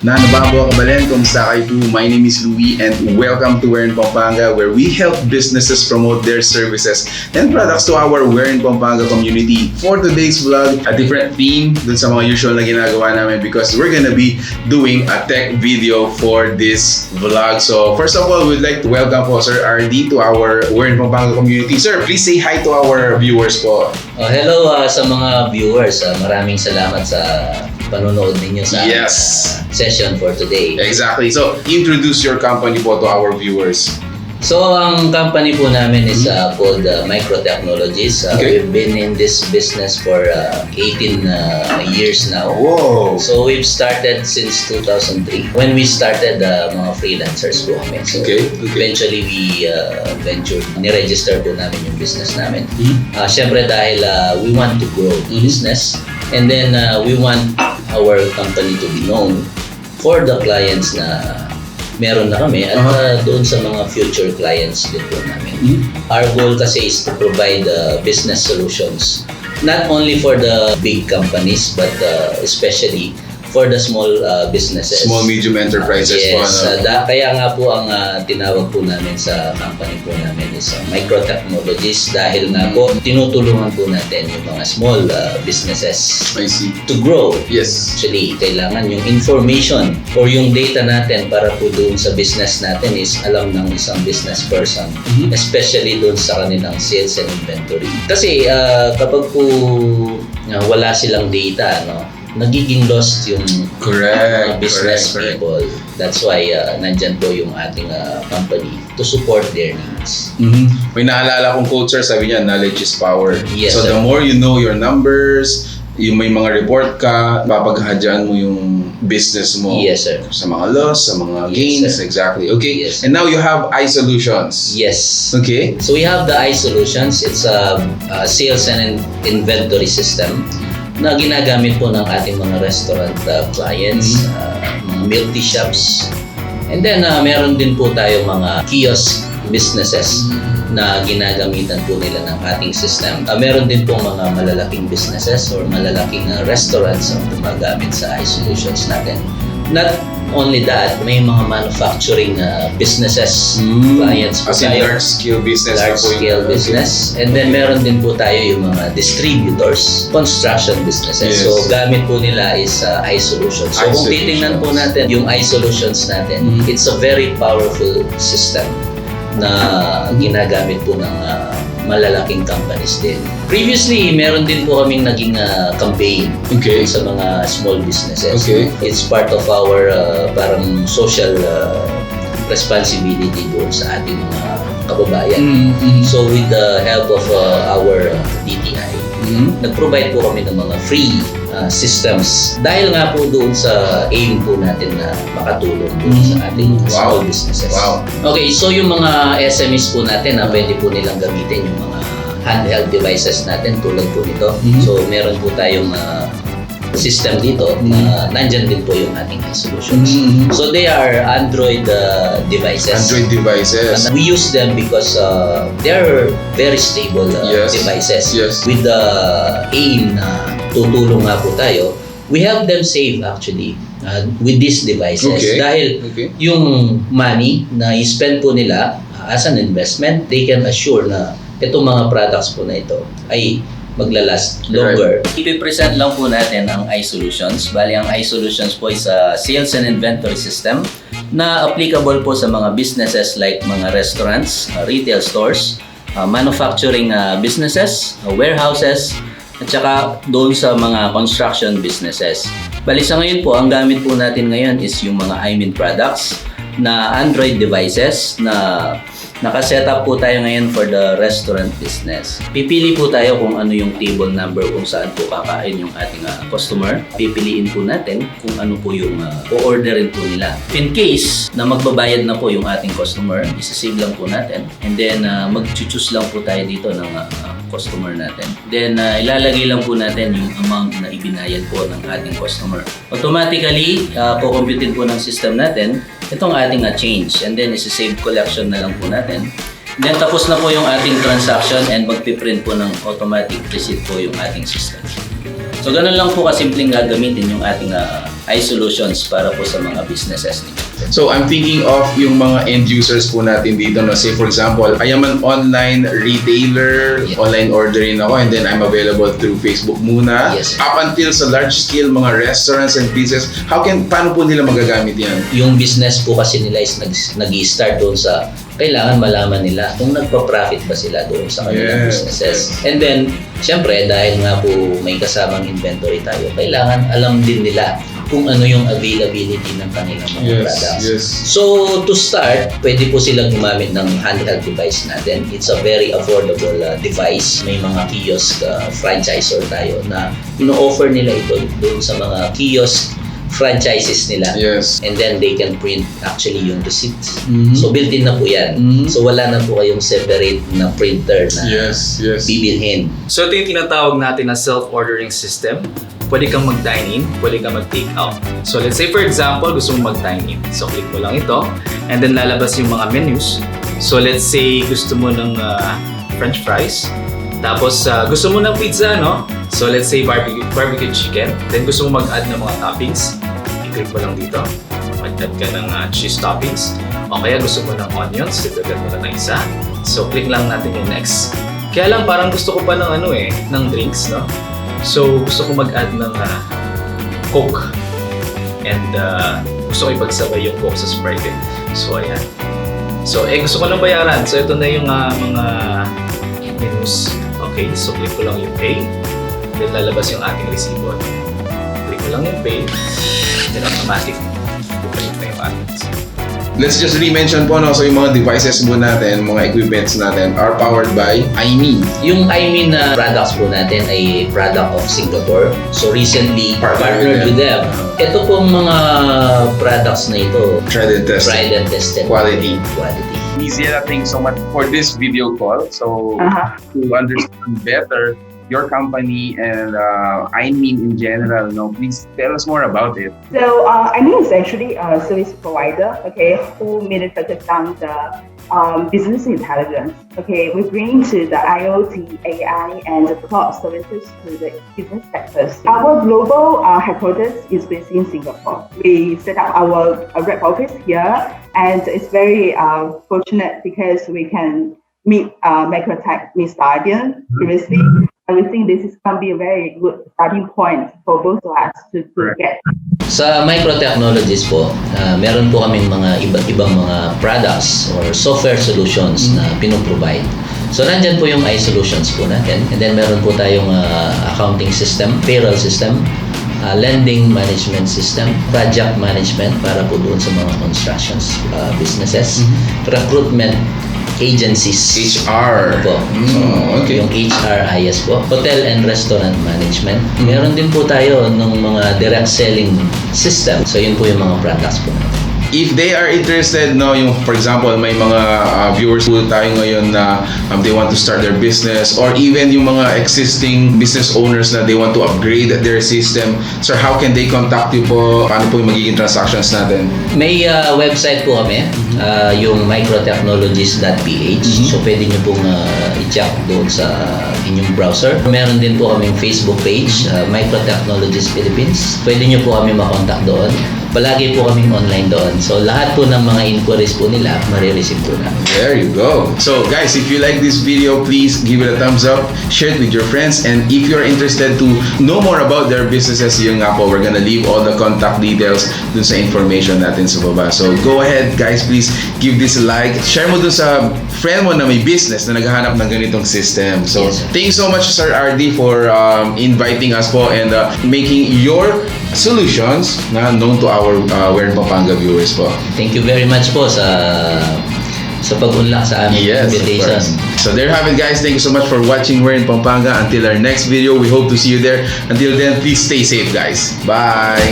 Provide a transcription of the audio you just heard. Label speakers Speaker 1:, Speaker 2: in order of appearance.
Speaker 1: Nanababo kabalan, kumusta kayo po? My name is Louie and welcome to We're in Pampanga, where we help businesses promote their services and products to our We're in Pampanga community. For today's vlog, a different theme dun sa mga usual na ginagawa namin because we're gonna be doing a tech video for this vlog. So first of all, we'd like to welcome po Sir RD to our We're in Pampanga community. Sir, please say hi to our viewers po.
Speaker 2: Hello sa mga viewers. Maraming salamat sa panonood ninyo sa session for today.
Speaker 1: Exactly. So, introduce your company po to our viewers.
Speaker 2: So, ang company po namin is called Micro Technologies. We've been in this business for 18 years now.
Speaker 1: Whoa!
Speaker 2: So, we've started since 2003. When we started, mga freelancers po kami. So, eventually we ventured, niregister po namin yung business namin. Siyempre dahil we want to grow business, and then we want our company to be known for the clients na meron na kami at doon sa mga future clients din po namin. Our goal kasi is to provide business solutions not only for the big companies but especially for the small businesses.
Speaker 1: Small, medium enterprises po.
Speaker 2: Kaya nga po ang tinawag po namin sa company po namin is Micro Technologies dahil nga po tinutulungan po natin yung mga small businesses to grow.
Speaker 1: Yes.
Speaker 2: Actually, kailangan yung information or yung data natin para po doon sa business natin is alam ng isang business person, especially doon sa kanilang sales and inventory. Kasi kapag po wala silang data, nagiging lost yung business people. That's why nandyan po yung ating company to support their needs.
Speaker 1: May naalala kong quote, sir, sabi niya, knowledge is power.
Speaker 2: Yes,
Speaker 1: so
Speaker 2: sir.
Speaker 1: The more you know your numbers, yung may mga report ka, papaghadyan mo yung business mo.
Speaker 2: Yes, sir.
Speaker 1: Sa mga loss, sa mga gains.
Speaker 2: Yes,
Speaker 1: Exactly. Okay.
Speaker 2: Yes.
Speaker 1: And now you have iSolutions.
Speaker 2: Yes.
Speaker 1: Okay.
Speaker 2: So we have the iSolutions. It's a sales and inventory system na ginagamit po ng ating mga restaurant clients, mga milk tea shops. And then meron din po tayo mga kiosk businesses na ginagamitan po nila ng ating system. Meron din po mga malalaking businesses or malalaking restaurants ang gumagamit sa iSolutions natin. Not only that, may mga manufacturing businesses, clients po
Speaker 1: tayo. Large-scale business.
Speaker 2: Large-scale business. And then meron din po tayo yung mga distributors, construction businesses.
Speaker 1: Yes.
Speaker 2: So gamit po nila is iSolutions. So kung titingnan po natin yung iSolutions natin, it's a very powerful system na ginagamit po ng malalaking companies din. Previously, meron din po kaming naging campaign sa mga small businesses. It's part of our parang social responsibility doon sa ating mga kababayan. So with the help of our DTI, nag-provide po kami ng mga free systems dahil nga po doon sa aim po natin na makatulong doon sa ating small businesses. Okay, so yung mga SMEs po natin na pwede po nilang gamitin yung mga handheld devices natin tulad po nito. So meron po tayong system dito na nandyan din po yung ating iSolutions. So they are Android devices.
Speaker 1: Android devices.
Speaker 2: And we use them because they are very stable devices.
Speaker 1: Yes.
Speaker 2: With the aim na tutulong nga po tayo, we help them save actually with these devices. Dahil yung money na i-spend po nila as an investment, they can assure na itong mga products po na ito ay maglalast longer. Ipipresent lang po natin ang iSolutions. Bali, ang iSolutions po is a sales and inventory system na applicable po sa mga businesses like mga restaurants, retail stores, manufacturing businesses, warehouses, at saka doon sa mga construction businesses. Bali, sa ngayon po, ang gamit po natin ngayon is yung mga iMin products na Android devices na nakasetup po tayo ngayon for the restaurant business. Pipili po tayo kung ano yung table number kung saan po kakain yung ating customer. Pipiliin po natin kung ano po yung o-orderin po nila. In case na magbabayad na po yung ating customer, isa-save lang po natin. And then mag-choose lang po tayo dito ng customer natin. Then ilalagay lang po natin yung amount na ibinayad po ng ating customer. Automatically, kukumputin po ng system natin itong ating change. And then isa-save collection na lang po natin. Then tapos na po yung ating transaction and magpiprint po ng automatic receipt po yung ating system. So ganun lang po kasimpleng gagamitin yung ating iSolutions para po sa mga businesses ninyo.
Speaker 1: So I'm thinking of yung mga end users po natin dito. No? Say for example, I am an online retailer, online ordering ako, and then I'm available through Facebook muna.
Speaker 2: Yes,
Speaker 1: up until sa large scale mga restaurants and business, paano po nila magagamit yan?
Speaker 2: Yung business po kasi nila is nag-i-start doon sa kailangan malaman nila kung nagpa-profit ba sila doon sa kanilang businesses. And then, syempre, dahil nga po may kasamang inventory tayo, kailangan alam din nila kung ano yung availability ng kanilang mga products. So, to start, pwede po silang gumamit ng handheld device natin. It's a very affordable device. May mga kiosk franchisor tayo na ino-offer nila ito doon sa mga kiosk franchises nila. And then they can print actually yung receipts. So built-in na po yan. So wala na po kayong separate na printer na bibilhin.
Speaker 3: So ito yung tinatawag natin na self-ordering system. Pwede kang mag-dine in, pwede kang mag-take out. So let's say for example, gusto mong mag-dine in. So click mo lang ito and then lalabas yung mga menus. So let's say gusto mo ng french fries. Tapos gusto mo ng pizza, no? So let's say barbecue chicken. Then gusto mo mag-add ng mga toppings. I-click mo lang dito. Mag-add ka ng cheese toppings. O kaya gusto mo ng onions. Dagdagan mo lang ng isa. So click lang natin yung next. Kaya lang parang gusto ko pa ng ng drinks, no? So gusto ko mag-add ng Coke. And gusto ko ipagsabay yung Coke sa Sprite. So ayan. So gusto ko lang bayaran. So ito na yung mga menus. Okay, so click ko lang yung pay. Then lalabas yung ating resibo. Click ko lang yung pay. Then automatic. Click na yung ating resibo.
Speaker 1: Let's just re-mention po, no? So yung mga devices po natin, mga equipments natin are powered by iMean.
Speaker 2: Yung iMean na products po natin ay product of Singapore. So recently, partnered with them. Ito pong mga products na ito,
Speaker 1: tried and tested. Quality. Mizela, thanks so much for this video call. So to understand better your company and iMean in general, please tell us more about it.
Speaker 4: So iMean is actually a service provider, who manufactures down the business intelligence. We bring to the IoT, AI, and the cloud services to the business sectors. Our global headquarters is based in Singapore. We set up our rep office here, and it's very fortunate because we can meet Microtech Mr. Ardian previously. And we think this is going to be a very good starting point for both of us to get.
Speaker 2: Sa microtechnologies po, meron po kaming mga iba't ibang mga products or software solutions na pinoprovide. So nandyan po yung iSolutions po natin. And then meron po tayong accounting system, payroll system, lending management system, project management para po doon sa mga constructions businesses, recruitment agencies.
Speaker 1: HR.
Speaker 2: Po. Yung HRIS po. Hotel and restaurant management. Meron din po tayo ng mga direct selling system. So yun po yung mga products po natin.
Speaker 1: If they are interested, yung for example, may mga viewers po tayo ngayon na they want to start their business, or even yung mga existing business owners na they want to upgrade their system. Sir, how can they contact you po? Paano po yung magiging transactions natin?
Speaker 2: May website po kami, yung microtechnologies.ph. So pwede nyo pong i-check doon sa inyong browser. Meron din po kaming Facebook page, Microtechnologies Philippines. Pwede nyo po kami makontak doon. Palagi po kaming online doon. So lahat po ng mga inquiries po nila, marireceive po na.
Speaker 1: There you go. So guys, if you like this video, please give it a thumbs up, share it with your friends, and if you're interested to know more about their businesses, yun nga po, we're gonna leave all the contact details dun sa information natin sa baba. So go ahead guys, please give this a like, share mo dun sa friend mo na may business na naghahanap ng ganitong system. So thank you so much Sir RD for inviting us po and making your solutions na known to our We're in Pampanga viewers po.
Speaker 2: Thank you very much po sa pag-unlock sa aming invitation.
Speaker 1: So there you have it guys. Thank you so much for watching We're in Pampanga. Until our next video, we hope to see you there. Until then, please stay safe guys. Bye!